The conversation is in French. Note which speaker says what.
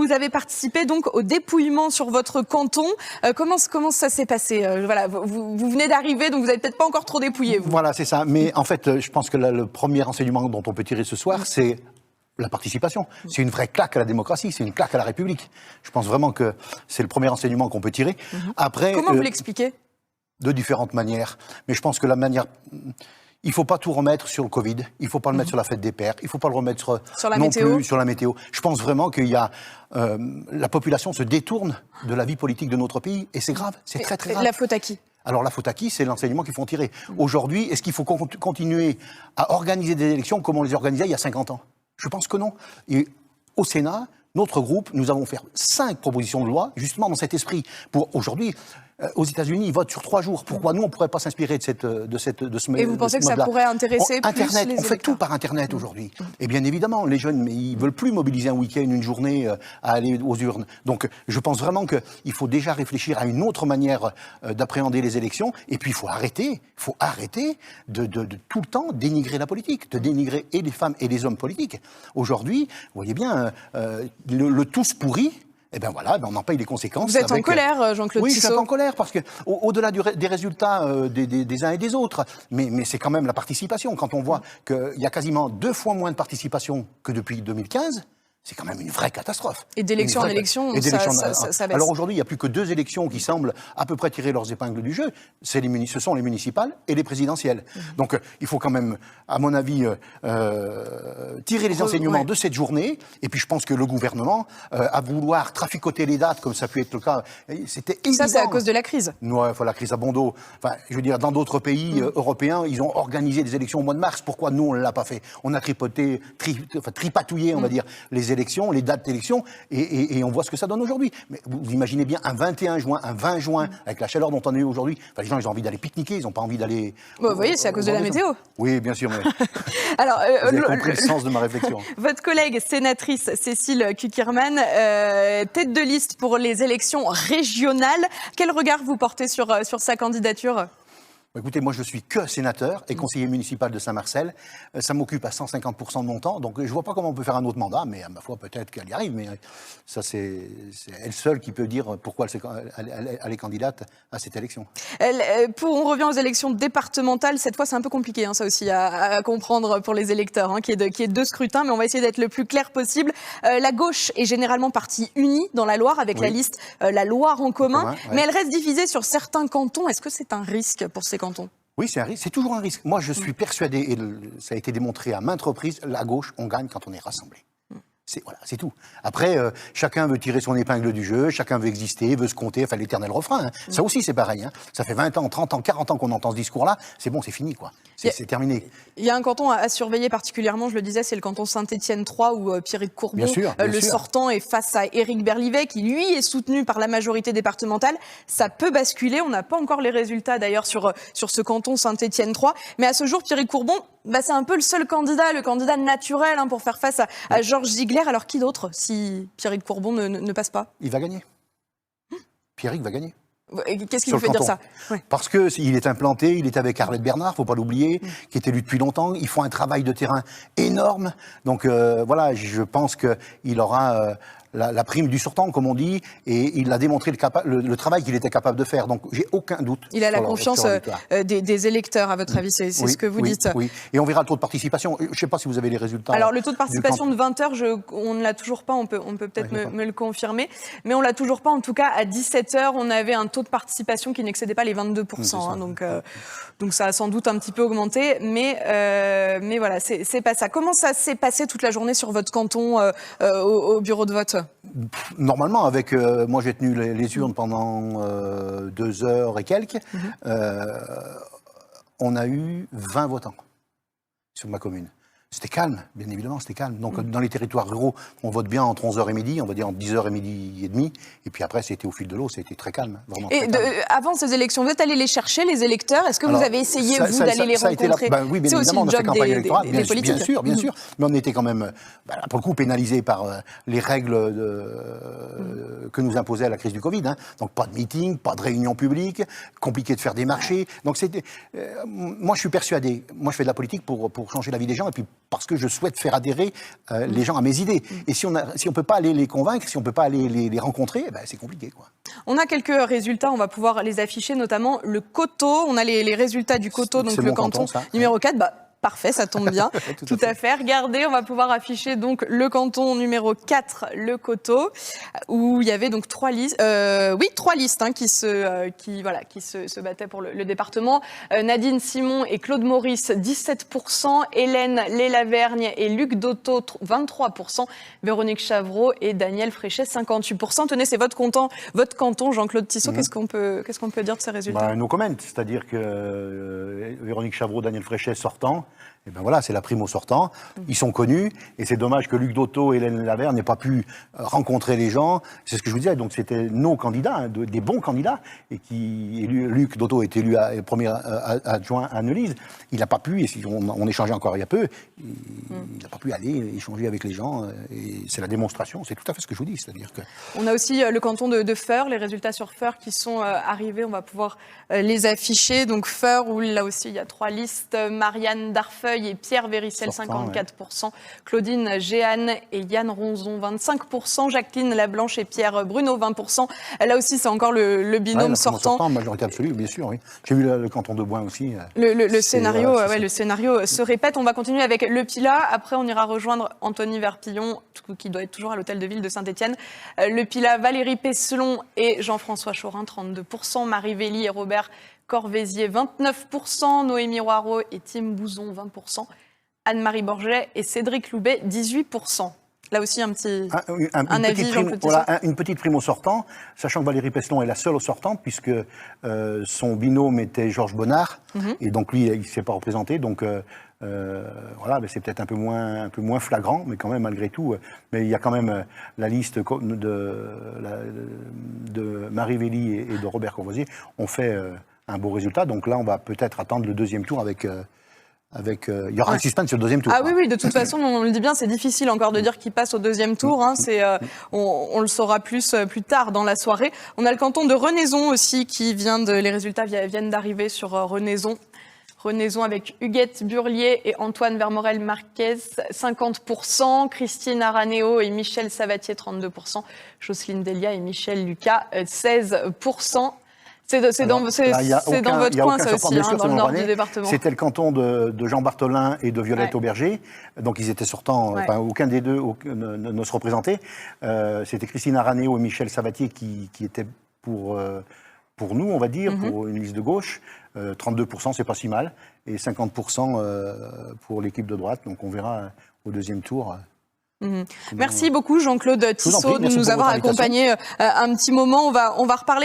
Speaker 1: vous avez participé donc au dépouillement sur votre canton. Comment ça s'est passé? Voilà, vous venez d'arriver, donc vous n'avez peut-être pas encore trop dépouillé, vous.
Speaker 2: Voilà, c'est ça. Mais en fait, je pense que le premier enseignement dont on peut tirer ce soir, c'est la participation. C'est une vraie claque à la démocratie, c'est une claque à la République. Je pense vraiment que c'est le premier enseignement qu'on peut tirer. Après,
Speaker 1: comment vous l'expliquez?
Speaker 2: De différentes manières. Mais je pense que la manière... Il ne faut pas tout remettre sur le Covid, il ne faut pas le mettre sur la fête des pères, il ne faut pas le remettre
Speaker 1: sur la
Speaker 2: non
Speaker 1: météo.
Speaker 2: Plus sur la météo. Je pense vraiment qu'il y a... la population se détourne de la vie politique de notre pays, et c'est grave, c'est très très grave.
Speaker 1: La faute à qui?
Speaker 2: Alors la faute à qui? C'est l'enseignement qu'il faut en tirer. Aujourd'hui, est-ce qu'il faut continuer à organiser des élections comme on les organisait il y a 50 ans? Je pense que non. Et au Sénat, notre groupe, nous avons fait 5 propositions de loi, justement dans cet esprit. Pour aujourd'hui, aux États-Unis, ils votent sur 3 jours. Pourquoi nous, on ne pourrait pas s'inspirer de ce
Speaker 1: Et vous pensez que ça pourrait intéresser plus
Speaker 2: Internet,
Speaker 1: les
Speaker 2: on fait tout par Internet aujourd'hui. Et bien évidemment, les jeunes, mais ils ne veulent plus mobiliser un week-end, une journée à aller aux urnes. Donc je pense vraiment qu'il faut déjà réfléchir à une autre manière d'appréhender les élections. Et puis il faut arrêter de tout le temps dénigrer la politique, de dénigrer et les femmes et les hommes politiques. Aujourd'hui, vous voyez bien, le tous pourri. Eh bien voilà, on en paye les conséquences.
Speaker 1: Vous êtes en colère, Jean-Claude Tissot?
Speaker 2: Oui, je suis en colère parce que, au-delà des résultats des uns et des autres, mais c'est quand même la participation. Quand on voit qu'il y a quasiment 2 fois moins de participation que depuis 2015, c'est quand même une vraie catastrophe.
Speaker 1: Et d'élection en élection, ça baisse.
Speaker 2: Alors aujourd'hui, il n'y a plus que 2 élections qui semblent à peu près tirer leurs épingles du jeu. Ce sont les municipales et les présidentielles. Donc il faut quand même, à mon avis, tirer les enseignements de cette journée. Et puis je pense que le gouvernement, à vouloir traficoter les dates, comme ça a pu être le cas, c'était évident.
Speaker 1: Ça, c'est à cause de la crise.
Speaker 2: Ouais, la crise à bon dos. Enfin, je veux dire, dans d'autres pays européens, ils ont organisé des élections au mois de mars. Pourquoi nous, on ne l'a pas fait? On a tripatouillé, on va dire, les élections, les dates d'élections, et on voit ce que ça donne aujourd'hui. Mais vous imaginez bien un 21 juin, un 20 juin, avec la chaleur dont on est aujourd'hui, les gens, ils ont envie d'aller pique-niquer, ils n'ont pas envie d'aller...
Speaker 1: Vous voyez, c'est à cause de la météo.
Speaker 2: Oui, bien sûr, mais
Speaker 1: alors,
Speaker 2: vous avez compris le sens de ma réflexion.
Speaker 1: Votre collègue sénatrice Cécile Cukierman, tête de liste pour les élections régionales, quel regard vous portez sur sa candidature ?
Speaker 2: Écoutez, moi je suis que sénateur et conseiller municipal de Saint-Marcel. Ça m'occupe à 150% de mon temps, donc je ne vois pas comment on peut faire un autre mandat, mais à ma foi peut-être qu'elle y arrive. Mais ça c'est elle seule qui peut dire pourquoi elle est candidate à cette élection.
Speaker 1: On revient aux élections départementales, cette fois c'est un peu compliqué, ça aussi à comprendre pour les électeurs, qui est 2 scrutins, mais on va essayer d'être le plus clair possible. La gauche est généralement partie unie dans la Loire avec la liste La Loire en commun, mais elle reste divisée sur certains cantons. Est-ce que c'est un risque pour ces cantons?
Speaker 2: Oui, c'est un risque, c'est toujours un risque. Moi, je suis persuadé, et ça a été démontré à maintes reprises, la gauche, on gagne quand on est rassemblés. C'est tout. Après, chacun veut tirer son épingle du jeu, chacun veut exister, veut se compter, enfin l'éternel refrain. Ça aussi, c'est pareil. Ça fait 20 ans, 30 ans, 40 ans qu'on entend ce discours-là. C'est bon, c'est fini, quoi. C'est terminé.
Speaker 1: Il y a un canton à surveiller particulièrement, je le disais, c'est le canton Saint-Étienne 3, où Pierrick Courbon, le sortant, est face à Éric Berlivet, qui lui est soutenu par la majorité départementale. Ça peut basculer. On n'a pas encore les résultats d'ailleurs sur ce canton Saint-Étienne 3. Mais à ce jour, Pierrick Courbon, c'est un peu le seul candidat, le candidat naturel pour faire face à Georges Ziegler. Alors qui d'autre si Pierrick Courbon ne passe pas?
Speaker 2: Il va gagner. Pierrick va gagner.
Speaker 1: Qu'est-ce qui vous fait dire ça?
Speaker 2: Parce qu'il est implanté, il est avec Arlette Bernard, faut pas l'oublier, qui est élu depuis longtemps. Ils font un travail de terrain énorme. Donc voilà, je pense qu'il aura la prime du sortant, comme on dit, et il a démontré le travail qu'il était capable de faire. Donc j'ai aucun doute.
Speaker 1: Il a la confiance des électeurs, à votre avis, c'est ce que vous dites.
Speaker 2: Oui, et on verra le taux de participation. Je ne sais pas si vous avez les résultats.
Speaker 1: Alors le taux de participation de 20h, on ne l'a toujours pas, on peut peut-être me le confirmer, mais on ne l'a toujours pas. En tout cas, à 17h, on avait un taux de participation qui n'excédait pas les 22%. Donc ça a sans doute un petit peu augmenté, mais voilà, c'est pas ça. Comment ça s'est passé toute la journée sur votre canton au bureau de vote?
Speaker 2: Normalement, moi j'ai tenu les urnes pendant 2 heures et quelques. On a eu 20 votants sur ma commune. C'était calme, bien évidemment, c'était calme. Donc, dans les territoires ruraux, on vote bien entre 11h et midi, on va dire entre 10h et midi et demi. Et puis après, c'était au fil de l'eau, c'était très calme, vraiment. Et
Speaker 1: avant ces élections, vous êtes allé les chercher, les électeurs? Est-ce que vous avez essayé, vous, d'aller les rencontrer?
Speaker 2: Oui, bien évidemment, dans cette campagne électorale, bien sûr. Mais on était quand même, pour le coup, pénalisés par les règles que nous imposait la crise du Covid. Donc, pas de meeting, pas de réunion publique, compliqué de faire des marchés. Donc, moi, je suis persuadé, moi, je fais de la politique pour changer la vie des gens et puis parce que je souhaite faire adhérer les gens à mes idées. Et si on peut pas aller les convaincre, si on peut pas aller les rencontrer, c'est compliqué, quoi.
Speaker 1: On a quelques résultats, on va pouvoir les afficher, notamment le Coteau. On a les résultats du Coteau, donc le canton numéro 4. Parfait, ça tombe bien. Tout à fait. Regardez, on va pouvoir afficher donc le canton numéro 4, le Coteau, où il y avait donc 3 listes, qui se battaient pour le département. Nadine Simon et Claude Maurice, 17%, Hélène Lélavergne et Luc Dotto, 23%, Véronique Chavreau et Daniel Fréchet, 58%. Tenez, c'est votre canton, Jean-Claude Tissot. Qu'est-ce qu'on peut dire de ces résultats?
Speaker 2: No comment, c'est-à-dire que Véronique Chavreau, Daniel Fréchet sortant, et voilà, c'est la prime au sortant. Ils sont connus, et c'est dommage que Luc Dotto et Hélène Lélavergne n'aient pas pu rencontrer les gens. C'est ce que je vous disais, donc c'était nos candidats, des bons candidats, et Luc Dotto est élu premier adjoint à Neulise. Il n'a pas pu, et on échangeait encore il y a peu, il n'a pas pu aller échanger avec les gens, et c'est la démonstration, c'est tout à fait ce que je vous dis, c'est-à-dire que...
Speaker 1: On a aussi le canton de Feurs, les résultats sur Feurs qui sont arrivés, on va pouvoir les afficher. Donc Feurs, où là aussi il y a 3 listes, Marianne Darfeuille et Pierre Véricel, 54%, ouais. Claudine Géane et Yann Ronzon, 25%, Jacqueline Lablanche et Pierre Bruno, 20%. Là aussi, c'est encore le binôme sortant.
Speaker 2: Majorité absolue, bien sûr, oui. J'ai vu le canton de Boin aussi.
Speaker 1: Le scénario se répète. On va continuer avec le Pilat. Après, on ira rejoindre Anthony Verpillon, qui doit être toujours à l'hôtel de ville de Saint-Étienne. Le Pilat, Valérie Pesselon et Jean-François Chorin, 32%, Marie Vély et Robert Corvézier, 29%, Noémie Roireau et Tim Bouzon, 20%, Anne-Marie Borget et Cédric Loubet, 18%. Là aussi, un avis, Jean-Claude Tissot.
Speaker 2: Une petite prime au sortant, sachant que Valérie Pesselon est la seule au sortant, puisque son binôme était Georges Bonnard, et donc lui, il ne s'est pas représenté, donc voilà, c'est peut-être un peu moins flagrant, mais quand même, malgré tout, mais il y a quand même la liste de Marie Vély et de Robert Corvoisier ont fait un beau résultat, donc là, on va peut-être attendre le deuxième tour avec il y aura un suspense sur le deuxième tour.
Speaker 1: Ah oui, de toute façon, on le dit bien, c'est difficile encore de dire qui passe au deuxième tour. On le saura plus tard dans la soirée. On a le canton de Renaison aussi les résultats viennent d'arriver sur Renaison. Renaison avec Huguette Burlier et Antoine Vermorel-Marquez, 50%, Christine Araneo et Michel Savatier, 32%, Jocelyne Delia et Michel Lucas, 16%. C'est dans votre coin, ça aussi, dans le nord du département.
Speaker 2: C'était le canton de Jean Bartholin et de Violette Auberger. Donc, ils étaient sortants, aucun des deux ne se représentait. C'était Christine Araneo et Michel Savatier qui étaient pour nous, on va dire, pour une liste de gauche. 32%, c'est pas si mal. Et 50% pour l'équipe de droite. Donc, on verra au deuxième tour.
Speaker 1: Merci beaucoup, Jean-Claude Tissot, de nous avoir accompagnés un petit moment. On va reparler.